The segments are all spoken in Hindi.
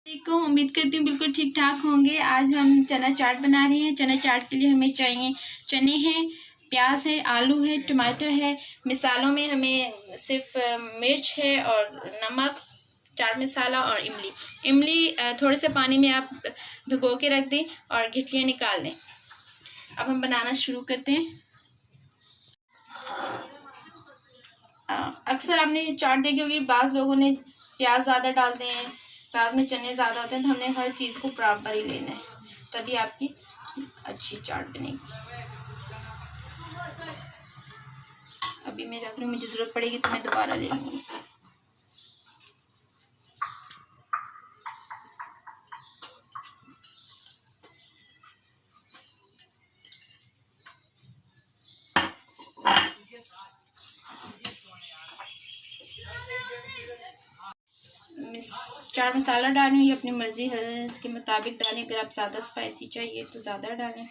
को उम्मीद करती हूँ बिल्कुल ठीक ठाक होंगे। आज हम चना चाट बना रहे हैं। चना चाट के लिए हमें चाहिए चने हैं, प्याज है, आलू है, टमाटर है। मिसालों में हमें सिर्फ मिर्च है और नमक, चाट मसाला और इमली। इमली थोड़े से पानी में आप भिगो के रख दें और गिठलियाँ निकाल दें। अब हम बनाना शुरू करते हैं। अक्सर आपने चाट देखी होगी, बाज़ लोगों ने प्याज ज़्यादा डालते हैं, प्याज में चने ज़्यादा होते हैं, तो हमने हर चीज़ को बराबर ही लेना है, तभी आपकी अच्छी चाट बनेगी। अभी मैं रख रही हूँ, मुझे ज़रूरत पड़ेगी तो मैं दोबारा ले लूँगी। चाट मसाला डालें, ये अपनी मर्ज़ी है, इसके मुताबिक डालें। अगर आप ज़्यादा स्पाइसी चाहिए तो ज़्यादा डालें।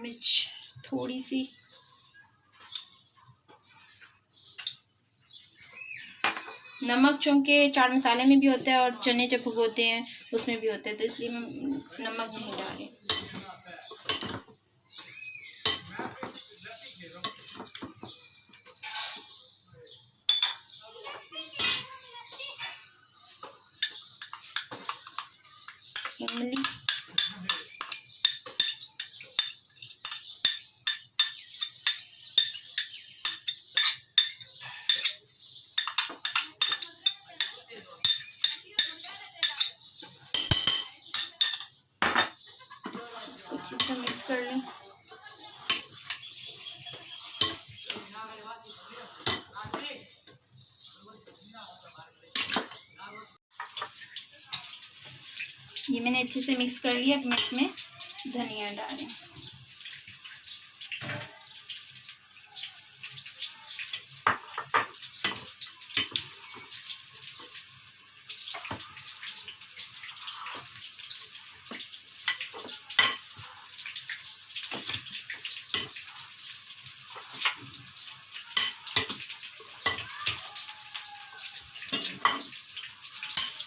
मिर्च थोड़ी सी, नमक चूँकि चाट मसाले में भी होता है और चने जब भिगोते हैं उसमें भी होता है, तो इसलिए मैं नमक नहीं डालें। इमली, इसको अच्छी तरह मिक्स कर लें। ये मैंने अच्छे से मिक्स कर लिया। अब मैं इसमें धनिया डालें।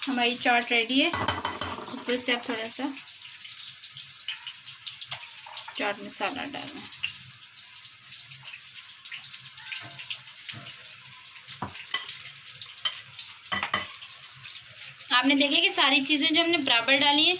हमारी चाट रेडी है। ऊपर से अब थोड़ा सा चाट मसाला डालना। आपने देखा कि सारी चीज़ें जो हमने बराबर डाली हैं